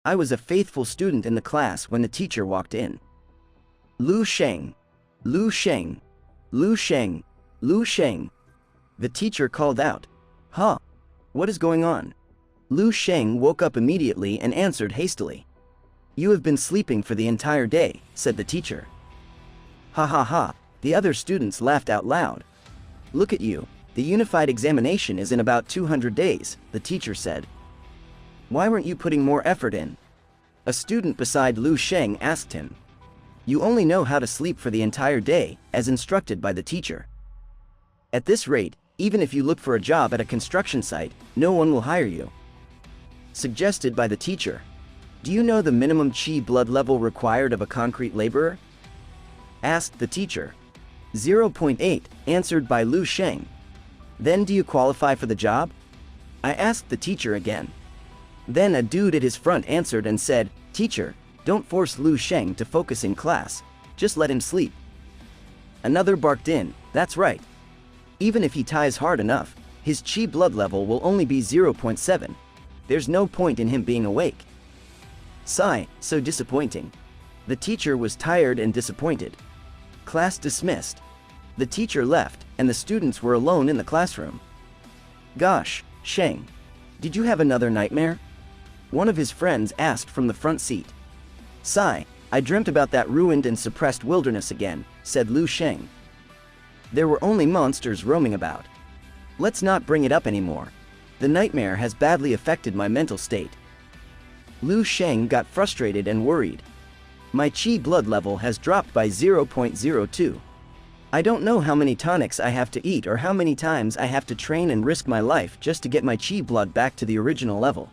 I was a faithful student in the class when the teacher walked in. Lu Sheng, Lu Sheng, Lu Sheng, Lu Sheng. The teacher called out. Huh? What is going on? Lu Sheng woke up immediately and answered hastily. You have been sleeping for the entire day, said the teacher. Ha ha ha, the other students laughed out loud. Look at you, the unified examination is in about 200 days, the teacher said. Why weren't you putting more effort in? A student beside Lu Sheng asked him. You only know how to sleep for the entire day, as instructed by the teacher. At this rate, even if you look for a job at a construction site, no one will hire you. Suggested by the teacher. Do you know the minimum Qi blood level required of a concrete laborer? Asked the teacher. 0.8, answered by Lu Sheng. Then do you qualify for the job? I asked the teacher again. Then a dude at his front answered and said, Teacher, don't force Lu Sheng to focus in class, just let him sleep. Another barked in, that's right. Even if he ties hard enough, his Qi blood level will only be 0.7. There's no point in him being awake. Sigh, so disappointing. The teacher was tired and disappointed. Class dismissed. The teacher left, and the students were alone in the classroom. Gosh, Sheng, did you have another nightmare? One of his friends asked from the front seat. Sigh, I dreamt about that ruined and suppressed wilderness again, said Lu Sheng. There were only monsters roaming about. Let's not bring it up anymore. The nightmare has badly affected my mental state. Lu Sheng got frustrated and worried. My Qi blood level has dropped by 0.02. I don't know how many tonics I have to eat or how many times I have to train and risk my life just to get my Qi blood back to the original level.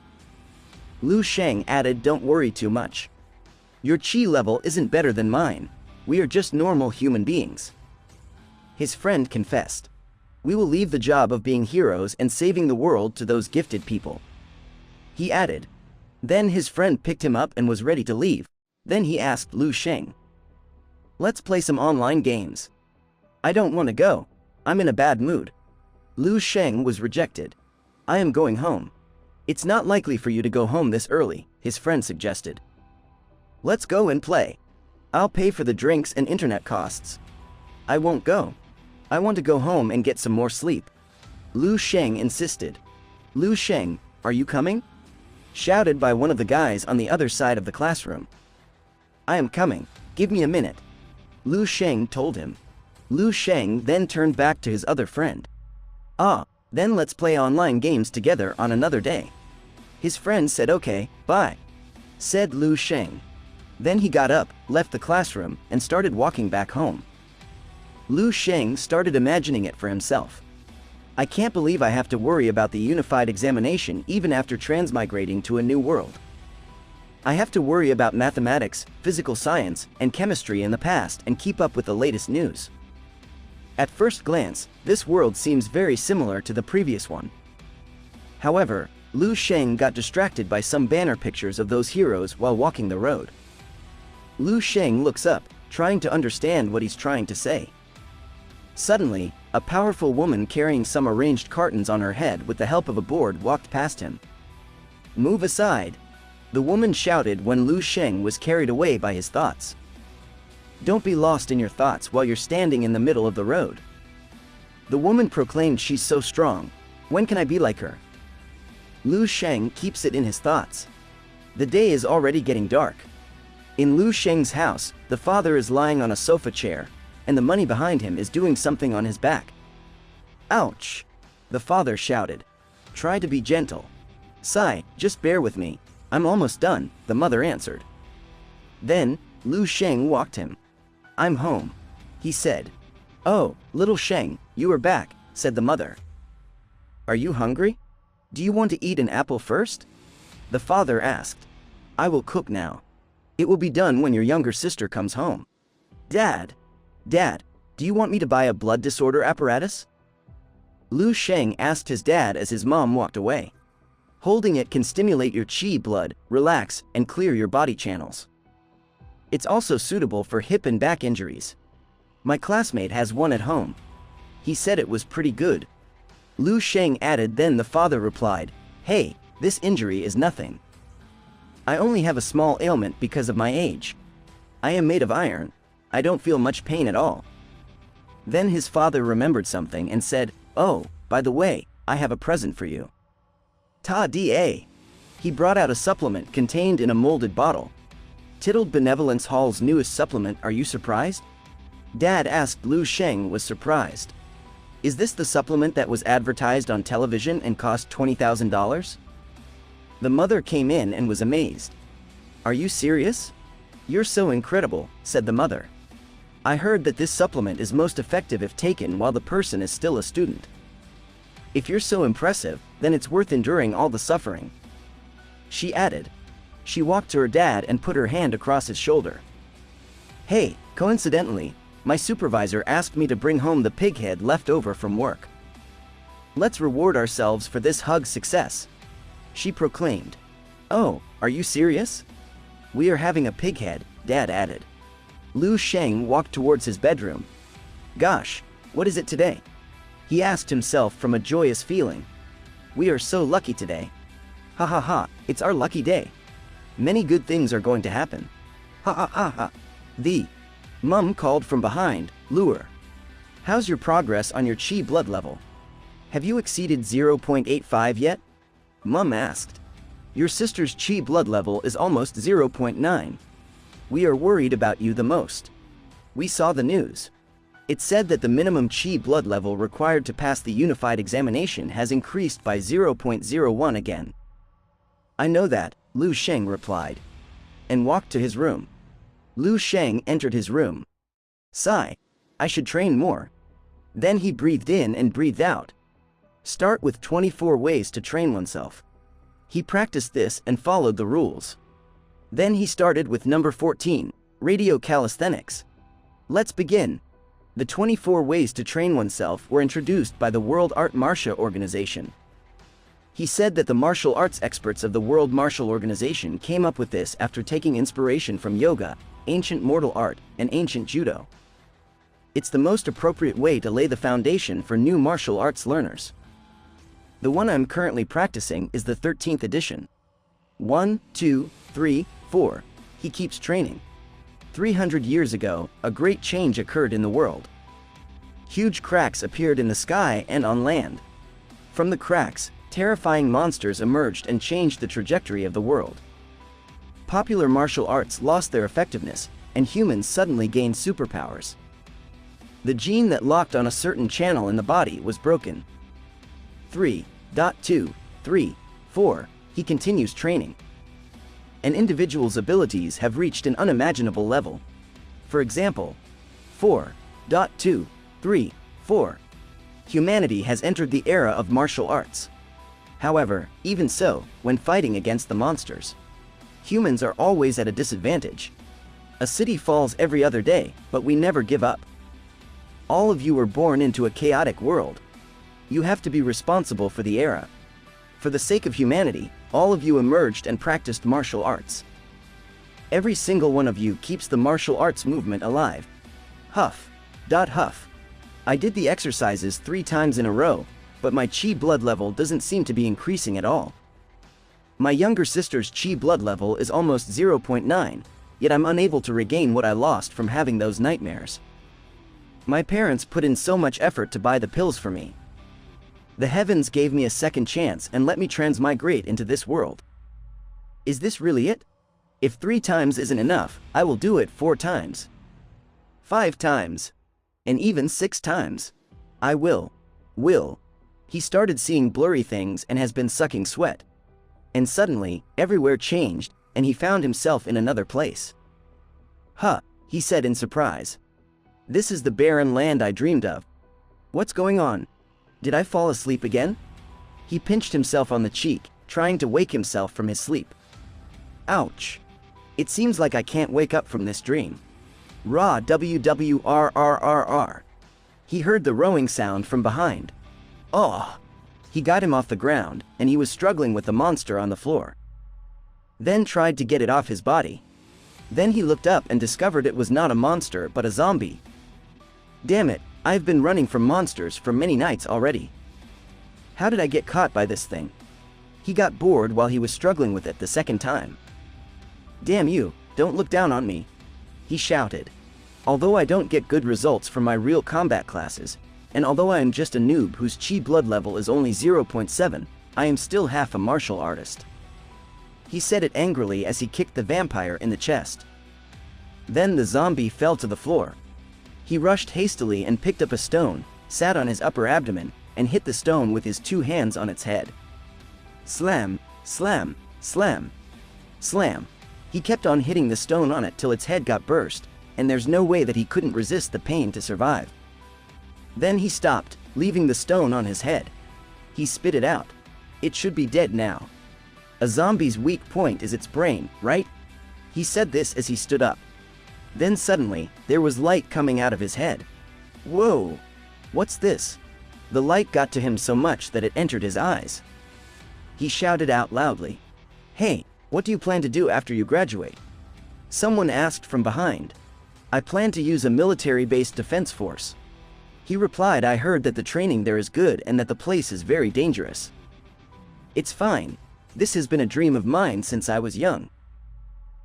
Lu Sheng added, don't worry too much. Your Qi level isn't better than mine. We are just normal human beings. His friend confessed. We will leave the job of being heroes and saving the world to those gifted people. He added. Then his friend picked him up and was ready to leave. Then he asked Lu Sheng. Let's play some online games. I don't want to go. I'm in a bad mood. Lu Sheng was rejected. I am going home. It's not likely for you to go home this early, his friend suggested. Let's go and play. I'll pay for the drinks and internet costs. I won't go. I want to go home and get some more sleep. Lu Sheng insisted. Lu Sheng, are you coming? Shouted by one of the guys on the other side of the classroom. I am coming. Give me a minute. Lu Sheng told him. Lu Sheng then turned back to his other friend. Ah, then let's play online games together on another day. His friend said okay, bye. Said Lu Sheng. Then he got up, left the classroom, and started walking back home. Lu Sheng started imagining it for himself. I can't believe I have to worry about the unified examination even after transmigrating to a new world. I have to worry about mathematics, physical science, and chemistry in the past and keep up with the latest news. At first glance, this world seems very similar to the previous one. However, Lu Sheng got distracted by some banner pictures of those heroes while walking the road. Lu Sheng looks up, trying to understand what he's trying to say. Suddenly, a powerful woman carrying some arranged cartons on her head with the help of a board walked past him. Move aside, the woman shouted when Lu Sheng was carried away by his thoughts. Don't be lost in your thoughts while you're standing in the middle of the road. The woman proclaimed she's so strong. When can I be like her? Lu Sheng keeps it in his thoughts. The day is already getting dark. In Lu Sheng's house, the father is lying on a sofa chair, and the money behind him is doing something on his back. Ouch! The father shouted. Try to be gentle. Sigh, just bear with me. I'm almost done, the mother answered. Then, Lu Sheng walked him. I'm home, he said. Oh, little Sheng, you are back, said the mother. Are you hungry? Do you want to eat an apple first? The father asked. I will cook now. It will be done when your younger sister comes home. Dad, do you want me to buy a blood disorder apparatus? Lu Sheng asked his dad as his mom walked away. Holding it can stimulate your Qi blood, relax, and clear your body channels. It's also suitable for hip and back injuries. My classmate has one at home. He said it was pretty good. Lu Sheng added, then the father replied, Hey, this injury is nothing. I only have a small ailment because of my age. I am made of iron. I don't feel much pain at all." Then his father remembered something and said, "Oh, by the way, I have a present for you." Ta-da! He brought out a supplement contained in a molded bottle. Titled Benevolence Hall's newest supplement. Are you surprised? Dad asked. Lu Sheng was surprised. Is this the supplement that was advertised on television and cost $20,000? The mother came in and was amazed. Are you serious? You're so incredible, said the mother. I heard that this supplement is most effective if taken while the person is still a student. If you're so impressive, then it's worth enduring all the suffering. She added. She walked to her dad and put her hand across his shoulder. Hey, coincidentally, my supervisor asked me to bring home the pig head left over from work. Let's reward ourselves for this hug success, she proclaimed. Oh, are you serious? We are having a pig head, Dad added. Lu Sheng walked towards his bedroom. Gosh, what is it today? He asked himself from a joyous feeling. We are so lucky today. Ha ha ha, it's our lucky day. Many good things are going to happen. Ha ha ha ha. The Mum called from behind, Lure. How's your progress on your chi blood level? Have you exceeded 0.85 yet? Mum asked. Your sister's chi blood level is almost 0.9. We are worried about you the most. We saw the news. It said that the minimum chi blood level required to pass the unified examination has increased by 0.01 again. I know that, Lu Sheng replied, and walked to his room. Lu Sheng entered his room. Sigh. I should train more. Then he breathed in and breathed out. Start with 24 ways to train oneself. He practiced this and followed the rules. Then he started with number 14, radio calisthenics. Let's begin. The 24 ways to train oneself were introduced by the World Art Martial Organization. He said that the martial arts experts of the World Martial Organization came up with this after taking inspiration from yoga, ancient mortal art, and ancient judo. It's the most appropriate way to lay the foundation for new martial arts learners. The one I'm currently practicing is the 13th edition. 1, 2, 3, 4. He keeps training. 300 years ago, a great change occurred in the world. Huge cracks appeared in the sky and on land. From the cracks, terrifying monsters emerged and changed the trajectory of the world. Popular martial arts lost their effectiveness, and humans suddenly gained superpowers. The gene that locked on a certain channel in the body was broken. 3.234. He continues training. An individual's abilities have reached an unimaginable level. For example, 4.234. Humanity has entered the era of martial arts. However, even so, when fighting against the monsters, humans are always at a disadvantage. A city falls every other day, but we never give up. All of you were born into a chaotic world. You have to be responsible for the era. For the sake of humanity, all of you emerged and practiced martial arts. Every single one of you keeps the martial arts movement alive. Huff. Huff. I did the exercises 3 times in a row, but my chi blood level doesn't seem to be increasing at all. My younger sister's chi blood level is almost 0.9, yet I'm unable to regain what I lost from having those nightmares. My parents put in so much effort to buy the pills for me. The heavens gave me a second chance and let me transmigrate into this world. Is this really it? If 3 times isn't enough, I will do it 4 times. 5 times. And even 6 times. I will. He started seeing blurry things and has been sucking sweat. And suddenly, everywhere changed, and he found himself in another place. Huh, he said in surprise. This is the barren land I dreamed of. What's going on? Did I fall asleep again? He pinched himself on the cheek, trying to wake himself from his sleep. Ouch. It seems like I can't wake up from this dream. Rah wwrrrr. He heard the rowing sound from behind. Oh! He got him off the ground, and he was struggling with the monster on the floor. Then tried to get it off his body. Then he looked up and discovered it was not a monster but a zombie. Damn it, I've been running from monsters for many nights already. How did I get caught by this thing? He got bored while he was struggling with it the second time. Damn you, don't look down on me, he shouted. Although I don't get good results from my real combat classes, and although I am just a noob whose chi blood level is only 0.7, I am still half a martial artist. He said it angrily as he kicked the vampire in the chest. Then the zombie fell to the floor. He rushed hastily and picked up a stone, sat on his upper abdomen, and hit the stone with his 2 hands on its head. Slam, slam, slam, slam. He kept on hitting the stone on it till its head got burst, and there's no way that he couldn't resist the pain to survive. Then he stopped, leaving the stone on his head. He spit it out. It should be dead now. A zombie's weak point is its brain, right? He said this as he stood up. Then suddenly, there was light coming out of his head. Whoa! What's this? The light got to him so much that it entered his eyes. He shouted out loudly. Hey, what do you plan to do after you graduate? Someone asked from behind. I plan to use a military-based defense force. He replied, I heard that the training there is good and that the place is very dangerous. It's fine. This has been a dream of mine since I was young.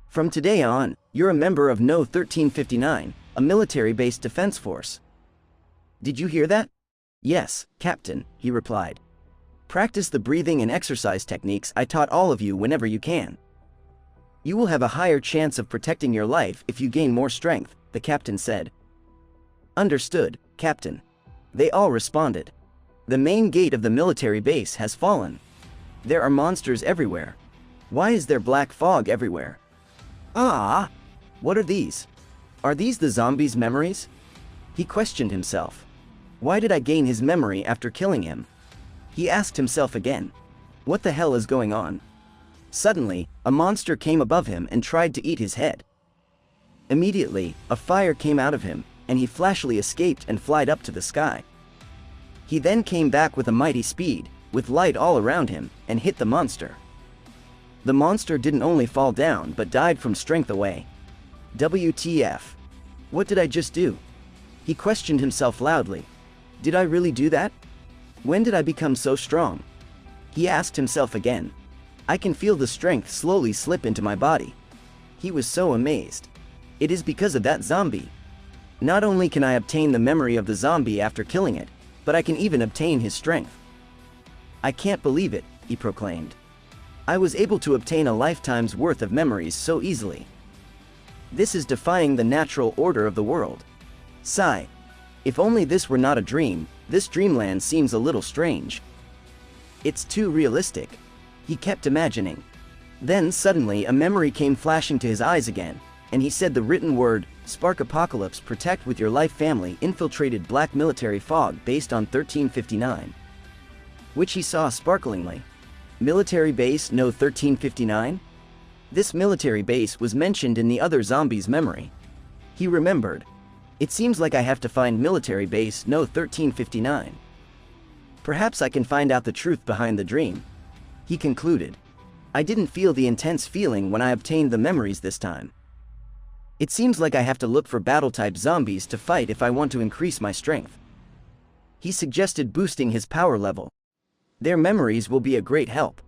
From today on, you're a member of No 1359, a military-based defense force. Did you hear that? Yes, Captain, he replied. Practice the breathing and exercise techniques I taught all of you whenever you can. You will have a higher chance of protecting your life if you gain more strength, the captain said. Understood, Captain. They all responded. The main gate of the military base has fallen. There are monsters everywhere. Why is there black fog everywhere? Ah! What are these? Are these the zombies' memories? He questioned himself. Why did I gain his memory after killing him? He asked himself again. What the hell is going on? Suddenly, a monster came above him and tried to eat his head. Immediately, a fire came out of him, and he flashily escaped and flied up to the sky. He then came back with a mighty speed, with light all around him, and hit the monster. The monster didn't only fall down but died from strength away. WTF? What did I just do? He questioned himself loudly. Did I really do that? When did I become so strong? He asked himself again. I can feel the strength slowly slip into my body. He was so amazed. It is because of that zombie. Not only can I obtain the memory of the zombie after killing it, but I can even obtain his strength. I can't believe it, he proclaimed. I was able to obtain a lifetime's worth of memories so easily. This is defying the natural order of the world. Sigh. If only this were not a dream, this dreamland seems a little strange. It's too realistic. He kept imagining. Then suddenly a memory came flashing to his eyes again, and he said the written word, Spark Apocalypse Protect with Your Life Family infiltrated black military fog based on 1359. Which he saw sparklingly. Military base No 1359? This military base was mentioned in the other zombie's memory. He remembered. It seems like I have to find military base No 1359. Perhaps I can find out the truth behind the dream. He concluded. I didn't feel the intense feeling when I obtained the memories this time. It seems like I have to look for battle-type zombies to fight if I want to increase my strength. He suggested boosting his power level. Their memories will be a great help.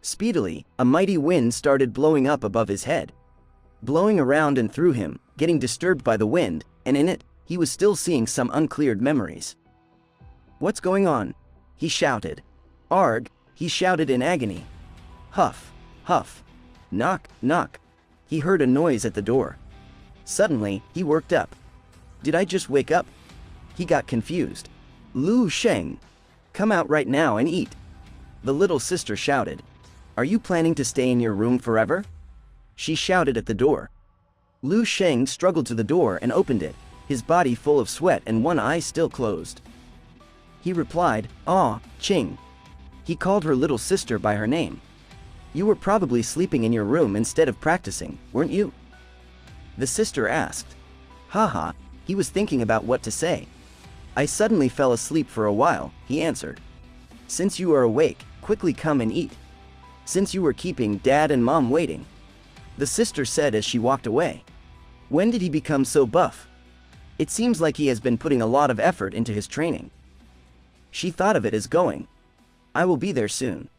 Speedily, a mighty wind started blowing up above his head. Blowing around and through him, getting disturbed by the wind, and in it, he was still seeing some uncleared memories. What's going on? He shouted. Arg, he shouted in agony. Huff, huff. Knock, knock. He heard a noise at the door. Suddenly, he worked up. Did I just wake up? He got confused. Lu Sheng, come out right now and eat. The little sister shouted. Are you planning to stay in your room forever? She shouted at the door. Lu Sheng struggled to the door and opened it, his body full of sweat and one eye still closed. He replied, Aw, Ching. He called her little sister by her name. You were probably sleeping in your room instead of practicing, weren't you? The sister asked. Haha, he was thinking about what to say. I suddenly fell asleep for a while, he answered. Since you are awake, quickly come and eat. Since you were keeping Dad and Mom waiting. The sister said as she walked away. When did he become so buff? It seems like he has been putting a lot of effort into his training. She thought of it as going. I will be there soon.